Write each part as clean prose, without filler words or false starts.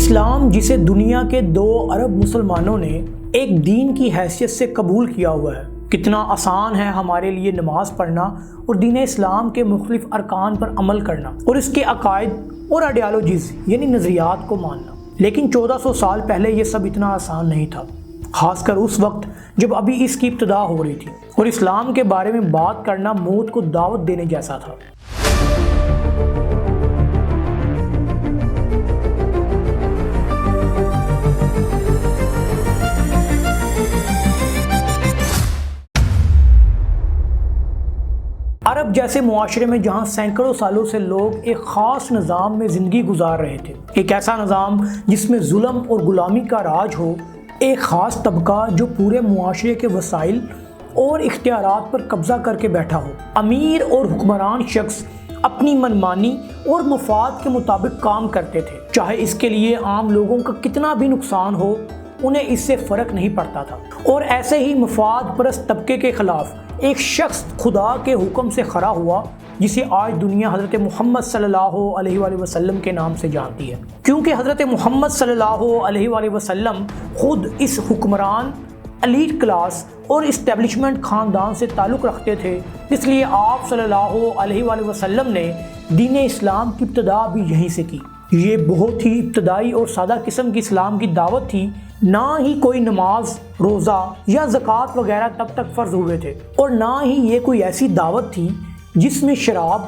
اسلام جسے دنیا کے 2 ارب مسلمانوں نے ایک دین کی حیثیت سے قبول کیا ہوا ہے، کتنا آسان ہے ہمارے لیے نماز پڑھنا اور دین اسلام کے مختلف ارکان پر عمل کرنا اور اس کے عقائد اور آئیڈیالوجیز یعنی نظریات کو ماننا۔ لیکن 1400 سال پہلے یہ سب اتنا آسان نہیں تھا، خاص کر اس وقت جب ابھی اس کی ابتدا ہو رہی تھی اور اسلام کے بارے میں بات کرنا موت کو دعوت دینے جیسا تھا۔ عرب جیسے معاشرے میں جہاں سینکڑوں سالوں سے لوگ ایک خاص نظام میں زندگی گزار رہے تھے، ایک ایسا نظام جس میں ظلم اور غلامی کا راج ہو، ایک خاص طبقہ جو پورے معاشرے کے وسائل اور اختیارات پر قبضہ کر کے بیٹھا ہو، امیر اور حکمران شخص اپنی منمانی اور مفاد کے مطابق کام کرتے تھے، چاہے اس کے لیے عام لوگوں کا کتنا بھی نقصان ہو، انہیں اس سے فرق نہیں پڑتا تھا۔ اور ایسے ہی مفاد پرست طبقے کے خلاف ایک شخص خدا کے حکم سے کھڑا ہوا، جسے آج دنیا حضرت محمد صلی اللہ علیہ وآلہ وسلم کے نام سے جانتی ہے، کیونکہ حضرت محمد صلی اللہ علیہ وآلہ وسلم خود اس حکمران ایلیٹ کلاس اور اسٹیبلشمنٹ خاندان سے تعلق رکھتے تھے، اس لیے آپ صلی اللہ علیہ وآلہ وسلم نے دین اسلام کی ابتدا بھی یہیں سے کی۔ یہ بہت ہی ابتدائی اور سادہ قسم کی اسلام کی دعوت تھی، نہ ہی کوئی نماز، روزہ یا زکوٰۃ وغیرہ تب تک فرض ہوئے تھے، اور نہ ہی یہ کوئی ایسی دعوت تھی جس میں شراب،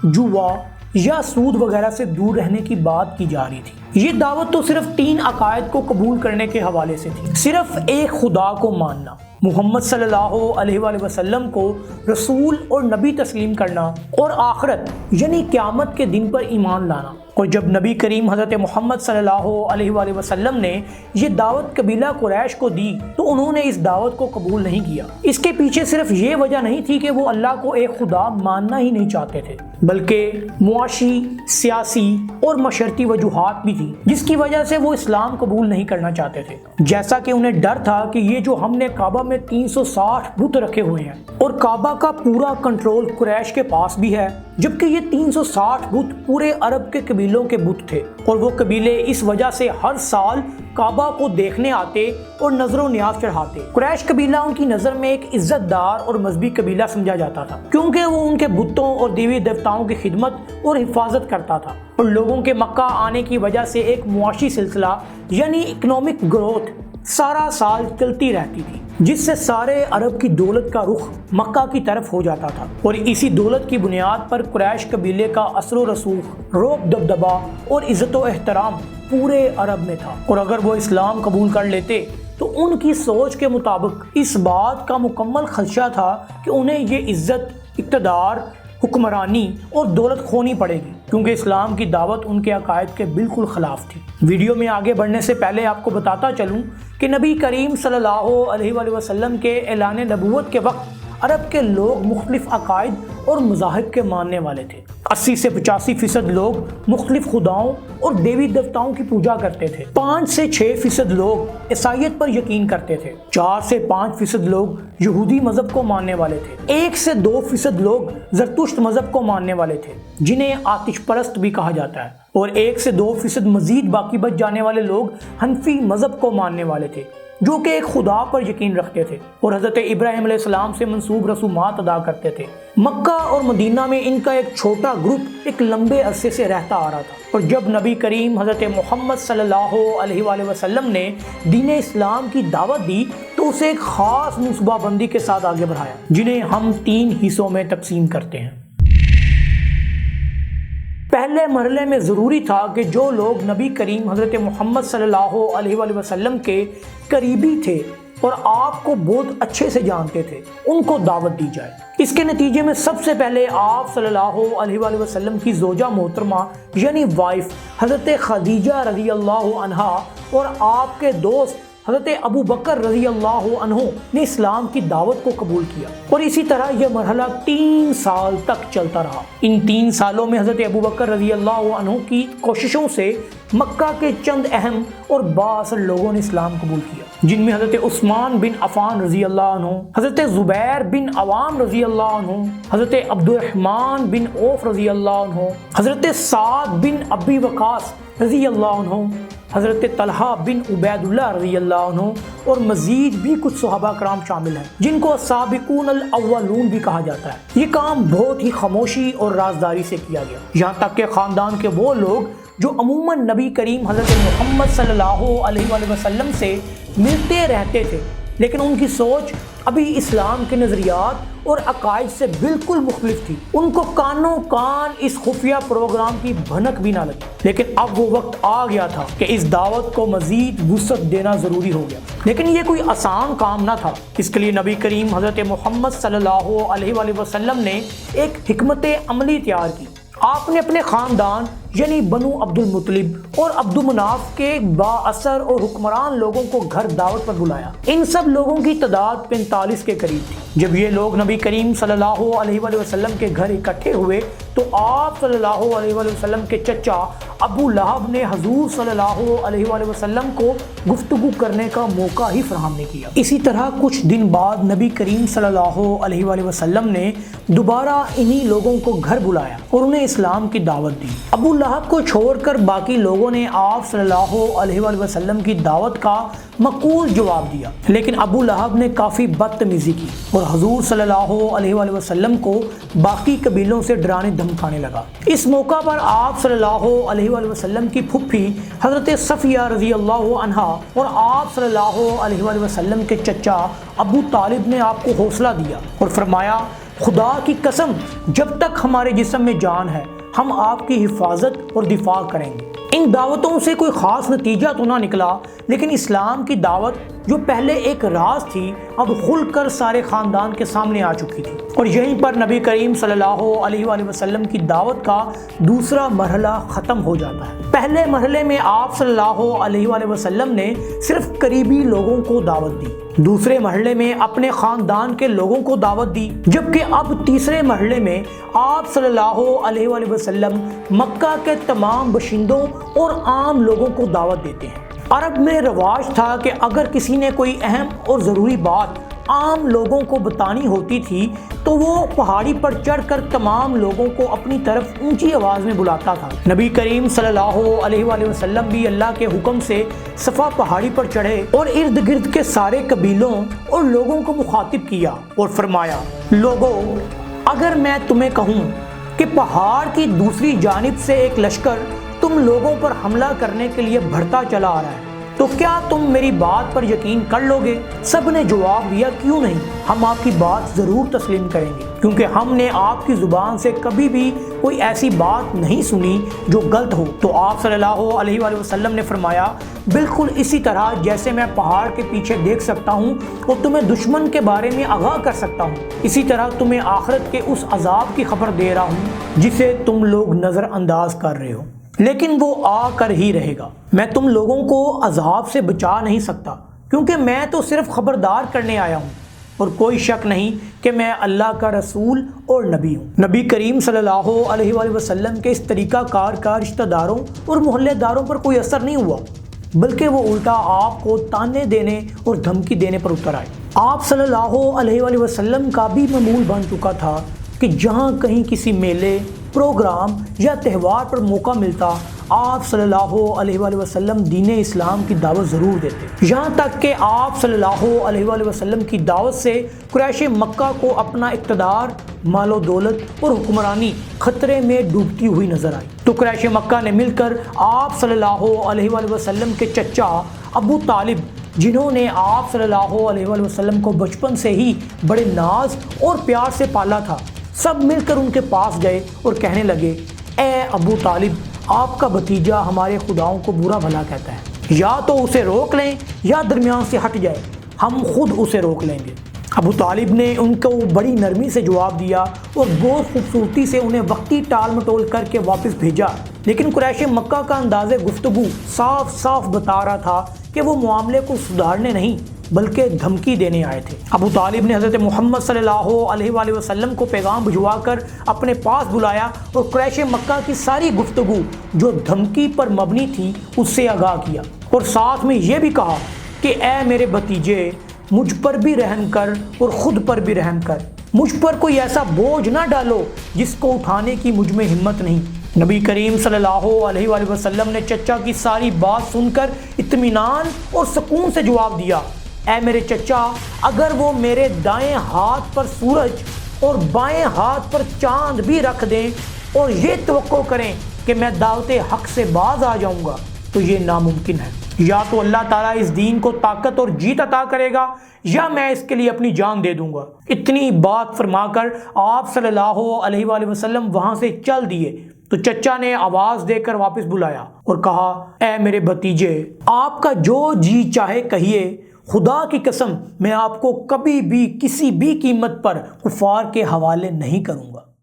جوا یا سود وغیرہ سے دور رہنے کی بات کی جا رہی تھی۔ یہ دعوت تو صرف 3 عقائد کو قبول کرنے کے حوالے سے تھی، صرف ایک خدا کو ماننا، محمد صلی اللہ علیہ وآلہ وسلم کو رسول اور نبی تسلیم کرنا، اور آخرت یعنی قیامت کے دن پر ایمان لانا۔ اور جب نبی کریم حضرت محمد صلی اللہ علیہ وآلہ وسلم نے یہ دعوت قبیلہ قریش کو دی تو انہوں نے اس دعوت کو قبول نہیں کیا۔ اس کے پیچھے صرف یہ وجہ نہیں تھی کہ وہ اللہ کو ایک خدا ماننا ہی نہیں چاہتے تھے، بلکہ معاشی، سیاسی اور معاشرتی وجوہات بھی تھی جس کی وجہ سے وہ اسلام قبول نہیں کرنا چاہتے تھے۔ جیسا کہ انہیں ڈر تھا کہ یہ جو ہم نے کعبہ میں 360 بت رکھے ہوئے ہیں اور کعبہ کا پورا کنٹرول قریش کے پاس بھی ہے، جبکہ یہ 360 بت پورے عرب کے قبیلوں کے بت تھے، اور وہ قبیلے اس وجہ سے ہر سال کعبہ کو دیکھنے آتے اور نظر و نیاز چڑھاتے۔ قریش قبیلہ ان کی نظر میں ایک عزت دار اور مذہبی قبیلہ سمجھا جاتا تھا، کیونکہ وہ ان کے بتوں اور دیوی دیوتاؤں کی خدمت اور حفاظت کرتا تھا، اور لوگوں کے مکہ آنے کی وجہ سے ایک معاشی سلسلہ یعنی اکنامک گروتھ سارا سال چلتی رہتی تھی، جس سے سارے عرب کی دولت کا رخ مکہ کی طرف ہو جاتا تھا، اور اسی دولت کی بنیاد پر قریش قبیلے کا اثر و رسوخ، رعب، دبدبہ اور عزت و احترام پورے عرب میں تھا۔ اور اگر وہ اسلام قبول کر لیتے تو ان کی سوچ کے مطابق اس بات کا مکمل خدشہ تھا کہ انہیں یہ عزت، اقتدار، حکمرانی اور دولت کھونی پڑے گی، کیونکہ اسلام کی دعوت ان کے عقائد کے بالکل خلاف تھی۔ ویڈیو میں آگے بڑھنے سے پہلے آپ کو بتاتا چلوں کہ نبی کریم صلی اللہ علیہ وآلہ وسلم کے اعلان نبوت کے وقت عرب کے لوگ مختلف عقائد اور مذاہب کے ماننے والے تھے۔ 80 سے 85% لوگ مختلف خداؤں اور دیوی دیوتاؤں کی پوجا کرتے تھے، 5 سے 6% لوگ عیسائیت پر یقین کرتے تھے، 4 سے 5% لوگ یہودی مذہب کو ماننے والے تھے، 1 سے 2% لوگ زرتشت مذہب کو ماننے والے تھے جنہیں آتش پرست بھی کہا جاتا ہے، اور 1 سے 2% مزید باقی بچ جانے والے لوگ حنفی مذہب کو ماننے والے تھے، جو کہ ایک خدا پر یقین رکھتے تھے اور حضرت ابراہیم علیہ السلام سے منسوب رسومات ادا کرتے تھے۔ مکہ اور مدینہ میں ان کا ایک چھوٹا گروپ ایک لمبے عرصے سے رہتا آ رہا تھا، اور جب نبی کریم حضرت محمد صلی اللہ علیہ وآلہ وسلم نے دین اسلام کی دعوت دی تو اسے ایک خاص منصوبہ بندی کے ساتھ آگے بڑھایا، جنہیں ہم 3 حصوں میں تقسیم کرتے ہیں۔ پہلے مرحلے میں ضروری تھا کہ جو لوگ نبی کریم حضرت محمد صلی اللہ علیہ وآلہ وسلم کے قریبی تھے اور آپ کو بہت اچھے سے جانتے تھے، ان کو دعوت دی جائے۔ اس کے نتیجے میں سب سے پہلے آپ صلی اللہ علیہ وآلہ وسلم کی زوجہ محترمہ یعنی وائف حضرت خدیجہ رضی اللہ عنہا اور آپ کے دوست حضرت ابو بکر رضی اللہ عنہ نے اسلام کی دعوت کو قبول کیا، اور اسی طرح یہ مرحلہ 3 سال تک چلتا رہا۔ ان 3 سالوں میں حضرت ابو بکر رضی اللہ عنہ کی کوششوں سے مکہ کے چند اہم اور بااثر لوگوں نے اسلام قبول کیا، جن میں حضرت عثمان بن عفان رضی اللہ عنہ، حضرت زبیر بن عوام رضی اللہ عنہ، حضرت عبد الرحمن بن عوف رضی اللہ عنہ، حضرت سعد بن ابی وقاص رضی اللہ عنہ، حضرت طلحہ بن عبید اللہ رضی اللہ عنہ اور مزید بھی کچھ صحابہ کرام شامل ہیں جن کو السابقون الاولون بھی کہا جاتا ہے۔ یہ کام بہت ہی خاموشی اور رازداری سے کیا گیا، یہاں تک کہ خاندان کے وہ لوگ جو عموماً نبی کریم حضرت محمد صلی اللہ علیہ وآلہ وسلم سے ملتے رہتے تھے، لیکن ان کی سوچ ابھی اسلام کے نظریات اور عقائد سے بالکل مختلف تھی۔ ان کو کانوں کان اس خفیہ پروگرام کی بھنک بھی نہ لگی، لیکن اب وہ وقت آ گیا تھا کہ اس دعوت کو مزید وسعت دینا ضروری ہو گیا۔ لیکن یہ کوئی آسان کام نہ تھا، اس کے لیے نبی کریم حضرت محمد صلی اللہ علیہ وآلہ وسلم نے ایک حکمت عملی تیار کی۔ آپ نے اپنے خاندان یعنی بنو عبد المطلب اور عبد مناف کے با اثر اور حکمران لوگوں کو گھر دعوت پر بلایا۔ ان سب لوگوں کی تعداد 45 کے قریب تھی۔ جب یہ لوگ نبی کریم صلی اللہ علیہ وآلہ وسلم کے گھر اکٹھے ہوئے تو آپ صلی اللہ علیہ وآلہ وسلم کے چچا ابو لہب نے حضور صلی اللہ علیہ وآلہ وسلم کو گفتگو کرنے کا موقع ہی فراہم نہیں کیا۔ اسی طرح کچھ دن بعد نبی کریم صلی اللہ علیہ وآلہ وسلم نے دوبارہ انہی لوگوں کو گھر بلایا اور انہیں اسلام کی دعوت دی۔ ابو لہب کو چھوڑ کر باقی لوگوں نے آپ صلی اللہ علیہ وآلہ وسلم کی دعوت کا مقبول جواب دیا، لیکن ابو لہب نے کافی بدتمیزی کی اور حضور صلی اللہ علیہ وآلہ وسلم کو باقی قبیلوں سے ڈرانے دھمکانے لگا۔ اس موقع پر آپ صلی اللہ علیہ وآلہ وسلم کی پھپھی حضرت صفیہ رضی اللہ عنہا اور آپ صلی اللہ علیہ وآلہ وسلم کے چچا ابو طالب نے آپ کو حوصلہ دیا اور فرمایا، خدا کی قسم جب تک ہمارے جسم میں جان ہے ہم آپ کی حفاظت اور دفاع کریں گے۔ ان دعوتوں سے کوئی خاص نتیجہ تو نہ نکلا، لیکن اسلام کی دعوت جو پہلے ایک راز تھی اب کھل کر سارے خاندان کے سامنے آ چکی تھی، اور یہیں پر نبی کریم صلی اللہ علیہ وآلہ وسلم کی دعوت کا دوسرا مرحلہ ختم ہو جاتا ہے۔ پہلے مرحلے میں آپ صلی اللہ علیہ وآلہ وسلم نے صرف قریبی لوگوں کو دعوت دی، دوسرے مرحلے میں اپنے خاندان کے لوگوں کو دعوت دی، جبکہ اب تیسرے مرحلے میں آپ صلی اللہ علیہ وآلہ وسلم مکہ کے تمام باشندوں اور عام لوگوں کو دعوت دیتے ہیں۔ عرب میں رواج تھا کہ اگر کسی نے کوئی اہم اور ضروری بات عام لوگوں کو بتانی ہوتی تھی تو وہ پہاڑی پر چڑھ کر تمام لوگوں کو اپنی طرف اونچی آواز میں بلاتا تھا۔ نبی کریم صلی اللہ علیہ وآلہ وسلم بھی اللہ کے حکم سے صفا پہاڑی پر چڑھے اور ارد گرد کے سارے قبیلوں اور لوگوں کو مخاطب کیا اور فرمایا، لوگو اگر میں تمہیں کہوں کہ پہاڑ کی دوسری جانب سے ایک لشکر تم لوگوں پر حملہ کرنے کے لیے بڑھتا چلا آ رہا ہے تو کیا تم میری بات پر یقین کر لو گے؟ سب نے جواب دیا، کیوں نہیں، ہم آپ کی بات ضرور تسلیم کریں گے، کیونکہ ہم نے آپ کی زبان سے کبھی بھی کوئی ایسی بات نہیں سنی جو غلط ہو۔ تو آپ صلی اللہ علیہ وآلہ وسلم نے فرمایا، بالکل اسی طرح جیسے میں پہاڑ کے پیچھے دیکھ سکتا ہوں اور تمہیں دشمن کے بارے میں آگاہ کر سکتا ہوں، اسی طرح تمہیں آخرت کے اس عذاب کی خبر دے رہا ہوں جسے تم لوگ نظر انداز کر رہے ہو، لیکن وہ آ کر ہی رہے گا۔ میں تم لوگوں کو عذاب سے بچا نہیں سکتا، کیونکہ میں تو صرف خبردار کرنے آیا ہوں، اور کوئی شک نہیں کہ میں اللہ کا رسول اور نبی ہوں۔ نبی کریم صلی اللہ علیہ وآلہ وسلم کے اس طریقہ کار کا رشتہ داروں اور محلے داروں پر کوئی اثر نہیں ہوا، بلکہ وہ الٹا آپ کو تانے دینے اور دھمکی دینے پر اتر آئے۔ آپ صلی اللہ علیہ وآلہ وسلم کا بھی معمول بن چکا تھا کہ جہاں کہیں کسی میلے، پروگرام یا تہوار پر موقع ملتا، آپ صلی اللہ علیہ وآلہ وسلم دین اسلام کی دعوت ضرور دیتے، یہاں تک کہ آپ صلی اللہ علیہ وآلہ وسلم کی دعوت سے قریش مکہ کو اپنا اقتدار، مال و دولت اور حکمرانی خطرے میں ڈوبتی ہوئی نظر آئی۔ تو قریش مکہ نے مل کر آپ صلی اللہ علیہ وآلہ وسلم کے چچا ابو طالب، جنہوں نے آپ صلی اللہ علیہ وآلہ وسلم کو بچپن سے ہی بڑے ناز اور پیار سے پالا تھا، سب مل کر ان کے پاس گئے اور کہنے لگے، اے ابو طالب، آپ کا بھتیجا ہمارے خداؤں کو برا بھلا کہتا ہے، یا تو اسے روک لیں یا درمیان سے ہٹ جائے، ہم خود اسے روک لیں گے۔ ابو طالب نے ان کو بڑی نرمی سے جواب دیا اور بہت خوبصورتی سے انہیں وقتی ٹال مٹول کر کے واپس بھیجا، لیکن قریش مکہ کا انداز گفتگو صاف صاف بتا رہا تھا کہ وہ معاملے کو سدھارنے نہیں بلکہ دھمکی دینے آئے تھے۔ ابو طالب نے حضرت محمد صلی اللہ علیہ وآلہ وسلم کو پیغام بھجوا کر اپنے پاس بلایا اور قریش مکہ کی ساری گفتگو جو دھمکی پر مبنی تھی اس سے آگاہ کیا، اور ساتھ میں یہ بھی کہا کہ اے میرے بھتیجے، مجھ پر بھی رحم کر اور خود پر بھی رحم کر، مجھ پر کوئی ایسا بوجھ نہ ڈالو جس کو اٹھانے کی مجھ میں ہمت نہیں، نبی کریم صلی اللہ علیہ وآلہ وسلم نے چچا کی ساری بات سن کر اطمینان اور سکون سے جواب دیا، اے میرے چچا، اگر وہ میرے دائیں ہاتھ پر سورج اور بائیں ہاتھ پر چاند بھی رکھ دیں اور یہ توقع کریں کہ میں دعوت حق سے باز آ جاؤں گا تو یہ ناممکن ہے۔ یا تو اللہ تعالیٰ اس دین کو طاقت اور جیت عطا کرے گا یا میں اس کے لیے اپنی جان دے دوں گا۔ اتنی بات فرما کر آپ صلی اللہ علیہ وآلہ وسلم وہاں سے چل دیے تو چچا نے آواز دے کر واپس بلایا اور کہا، اے میرے بھتیجے، آپ کا جو جی چاہے کہیے، خدا کی قسم میں آپ کو کبھی بھی کسی بھی قیمت پر کفار کے حوالے نہیں کروں گا۔